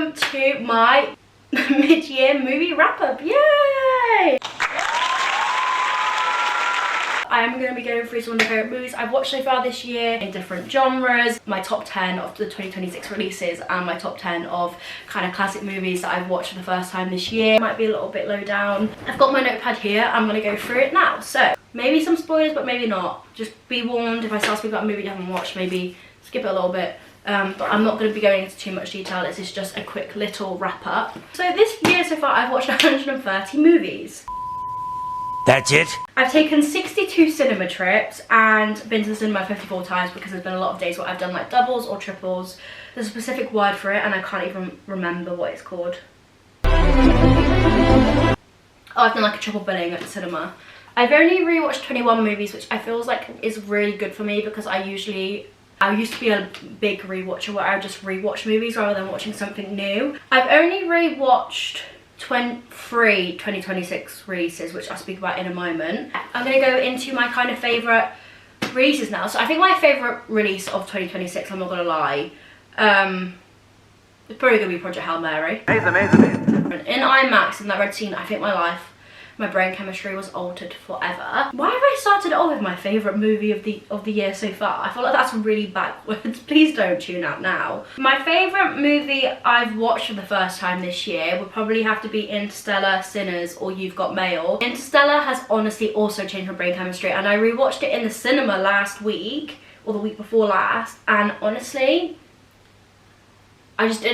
welcome to my mid-year movie wrap-up. Yay! I am going to be going through some of my favourite movies I've watched so far this year in different genres, my top 10 of the 2026 releases, and my top 10 of kind of classic movies that I've watched for the first time this year. Might be a little bit low down. I've got my notepad here, I'm going to go through it now. So, maybe some spoilers, but maybe not. Just be warned, if I start speaking about a movie you haven't watched, maybe skip it a little bit. But I'm not going to be going into too much detail. This is just a quick little wrap up. So this year so far I've watched 130 movies. That's it? I've taken 62 cinema trips and been to the cinema 54 times because there's been a lot of days where I've done like doubles or triples. There's a specific word for it and I can't even remember what it's called. Oh, I've done like a triple billing at the cinema. I've only rewatched 21 movies, which I feel like is really good for me because I used to be a big rewatcher where I would just rewatch movies rather than watching something new. I've only rewatched 23 2026 releases, which I'll speak about in a moment. I'm going to go into my kind of favourite releases now. So I think my favourite release of 2026, I'm not going to lie, it's probably going to be Project Hail Mary. Amazing. In IMAX, in that red scene, I think my brain chemistry was altered forever. Why have I started off with my favourite movie of the year so far? I feel like that's really backwards. Please don't tune out now. My favourite movie I've watched for the first time this year would probably have to be Interstellar, Sinners, or You've Got Mail. Interstellar has honestly also changed my brain chemistry, and I rewatched it in the cinema last week, or the week before last, and honestly, I just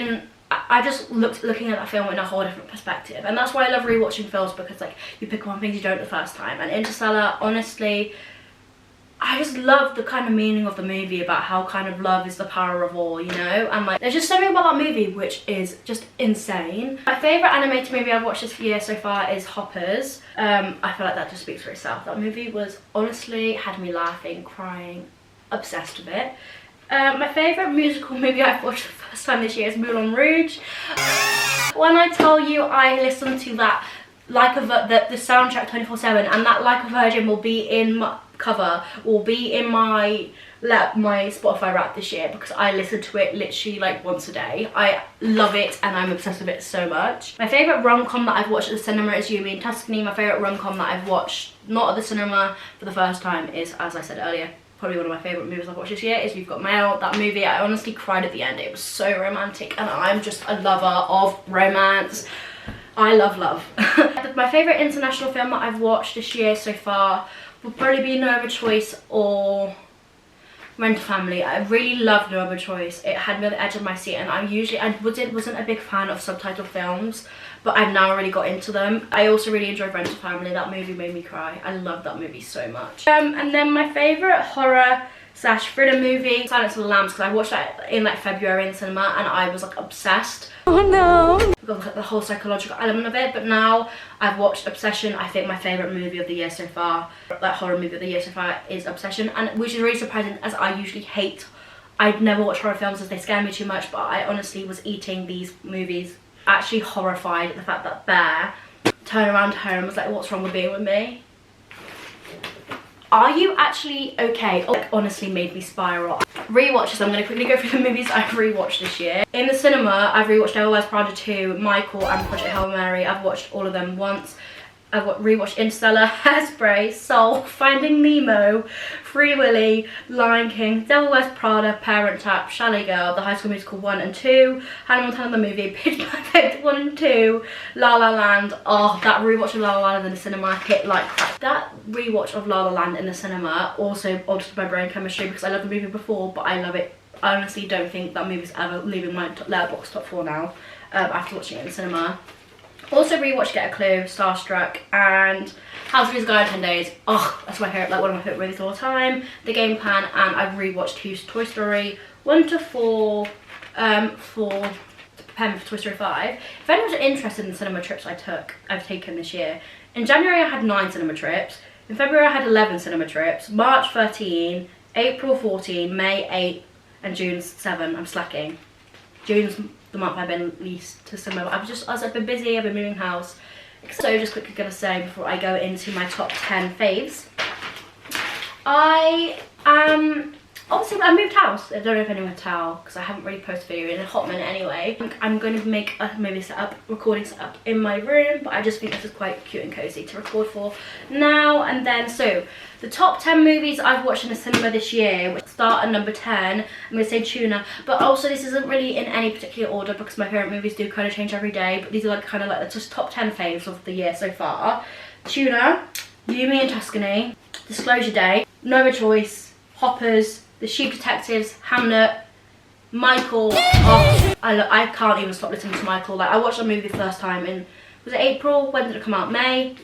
looking at that film in a whole different perspective, and that's why I love rewatching films, because like you pick up on things you don't the first time. And Interstellar, honestly, I just love the kind of meaning of the movie about how kind of love is the power of all, you know, and like there's just something about that movie which is just insane. My favourite animated movie I've watched this year so far is Hoppers. I feel like that just speaks for itself. That movie was honestly had me laughing, crying, obsessed with it. My favourite musical movie I've watched for the first time this year is Moulin Rouge. When I tell you I listen to that the soundtrack 24/7, and that Like a Virgin will be in my cover, will be in my Spotify Wrapped this year, because I listen to it literally like once a day. I love it and I'm obsessed with it so much. My favourite rom-com that I've watched at the cinema is You, Me and Tuscany. My favourite rom-com that I've watched not at the cinema for the first time is, as I said earlier, probably one of my favourite movies I've watched this year is You've Got Mail. That movie, I honestly cried at the end. It was so romantic, and I'm just a lover of romance. I love love. My favourite international film that I've watched this year so far would probably be No Other Choice or Rent a Family. I really loved No Other Choice. It had me on the edge of my seat, and I wasn't a big fan of subtitled films, but I've now really got into them. I also really enjoyed Rent a Family. That movie made me cry. I love that movie so much. And then my favourite horror / thriller movie, Silence of the Lambs, because I watched that in like February in the cinema and I was like obsessed. Oh no! Because like, the whole psychological element of it. But now I've watched Obsession. I think my favourite movie of the year so far, that horror movie of the year so far, is Obsession, and which is really surprising as I usually hate. I'd never watch horror films as they scare me too much, but I honestly was eating these movies actually horrified at the fact that Bear turned around to her and was like, what's wrong with being with me? Are you actually okay? Oh, it honestly made me spiral. Rewatches, I'm going to quickly go through the movies I've rewatched this year. In the cinema, I've rewatched Devil Wears Prada 2, Michael and Project Hail Mary. I've watched all of them once. I've rewatched Interstellar, Hairspray, Soul, Finding Nemo, Free Willy, Lion King, Devil Wears Prada, Parent Trap, Chalet Girl, The High School Musical 1 and 2, Hannah Montana the Movie, Pitch Perfect 1 and 2, La La Land. Oh, that rewatch of La La Land in the cinema hit like crack. That rewatch of La La Land in the cinema also altered my brain chemistry, because I loved the movie before, but I love it. I honestly don't think that movie's ever leaving my Letterboxd top 4 now, after watching it in the cinema. Also rewatched Get a Clue, Starstruck, and How to Lose a Guy in 10 Days. Oh, that's my favourite, like one of my favourite movies of all time. The Game Plan, and I've rewatched Toy Story 1 to 4 to prepare me for Toy Story 5. If anyone's interested in the cinema trips I've taken this year, in January I had 9 cinema trips, in February I had 11 cinema trips, March 13, April 14, May 8, and June 7. I'm slacking. June's the month I've been least to cinema. I've been busy, I've been moving house. So just quickly gonna say before I go into my top 10 faves, I am obviously I moved house. I don't know if anyone can tell because I haven't really posted a video in a hot minute anyway. I'm going to make a movie setup, recording setup in my room, but I just think this is quite cute and cozy to record for now and then. So the top 10 movies I've watched in the cinema this year, we'll start at number 10. I'm going to say Tuna, but also this isn't really in any particular order because my favourite movies do kind of change every day, but these are like kind of like the just top 10 faves of the year so far. Tuna, You, Me and Tuscany, Disclosure Day, No Other Choice, Hoppers, The Sheep Detectives, Hamnet, Michael. Oh, I can't even stop listening to Michael. Like, I watched that movie the first time in, was it April? When did it come out? May?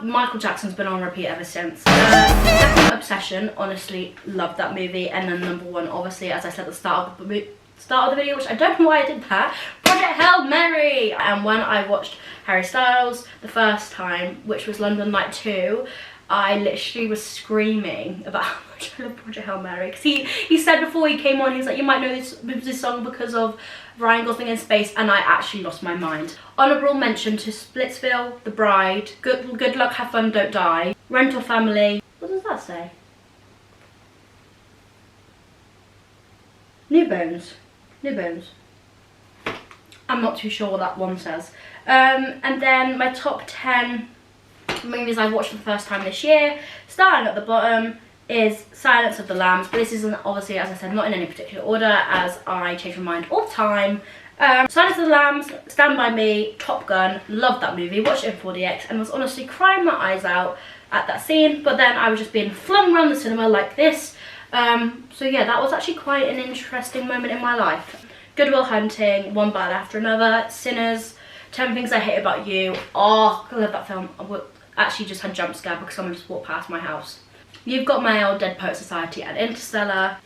Michael Jackson's been on repeat ever since. Second, Obsession. Honestly, loved that movie. And then number 1, obviously, as I said at the start of the video, which I don't know why I did that, Project Hail Mary. And when I watched Harry Styles the first time, which was London Night 2, I literally was screaming about how much I love Project Hail Mary. Because he said before he came on, he was like, you might know this song because of Ryan Gosling in Space, and I actually lost my mind. Honourable mention to Splitsville, The Bride, Good Luck, Have Fun, Don't Die, Rental Family. What does that say? New Bones. New Bones. I'm not too sure what that one says. And then my top 10 movies I've watched for the first time this year, starting at the bottom, is Silence of the Lambs, but this isn't obviously, as I said, not in any particular order as I change my mind all the time. Silence of the Lambs, Stand By Me, Top Gun, loved that movie, watched it in 4DX and was honestly crying my eyes out at that scene, but then I was just being flung around the cinema like this. So yeah, that was actually quite an interesting moment in my life. Good Will Hunting, One Bite After Another, Sinners, 10 Things I Hate About You. Oh, I love that film. I actually just had a jump scare because someone just walked past my house. You've Got Mail, Dead Poet Society, and Interstellar.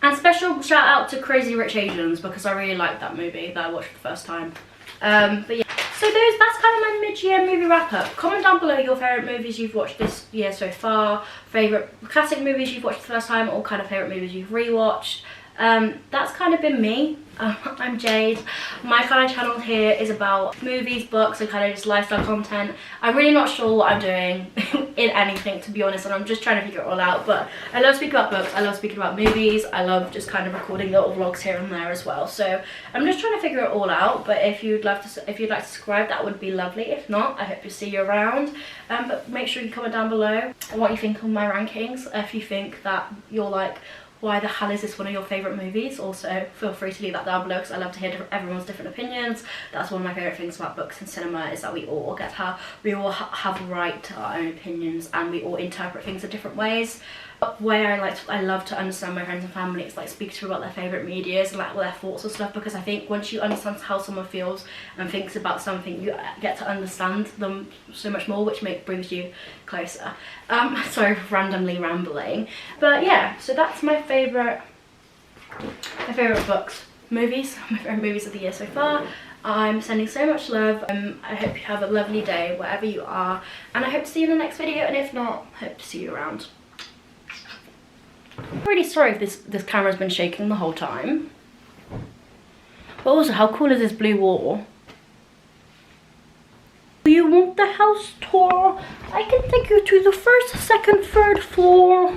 And special shout out to Crazy Rich Asians because I really liked that movie that I watched for the first time. But yeah, so that's kind of my mid-year movie wrap-up. Comment down below your favourite movies you've watched this year so far, favourite classic movies you've watched for the first time, or kind of favourite movies you've rewatched. That's kind of been me. I'm Jade. My kind of channel here is about movies, books, and kind of just lifestyle content. I'm really not sure what I'm doing in anything, to be honest, and I'm just trying to figure it all out. But I love speaking about books, I love speaking about movies, I love just kind of recording little vlogs here and there as well. So I'm just trying to figure it all out. But if you'd like to subscribe, that would be lovely. If not, I hope to see you around. But make sure you comment down below what you think of my rankings. If you think that you're like, why the hell is this one of your favourite movies? Also, feel free to leave that down below because I love to hear everyone's different opinions. That's one of my favourite things about books and cinema, is that we all have a right to our own opinions and we all interpret things in different ways. But where I love to understand my friends and family, it's like speak to them about their favourite medias and like their thoughts and stuff, because I think once you understand how someone feels and thinks about something, you get to understand them so much more, which brings you closer. Sorry for randomly rambling, but yeah, so that's my favourite books, movies, my favourite movies of the year so far. I'm sending so much love. I hope you have a lovely day wherever you are, and I hope to see you in the next video, and if not, hope to see you around. I'm really sorry if this camera's been shaking the whole time. But also, how cool is this blue wall? Do you want the house tour? I can take you to the first, second, third floor.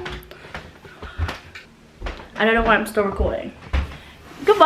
I don't know why I'm still recording. Goodbye.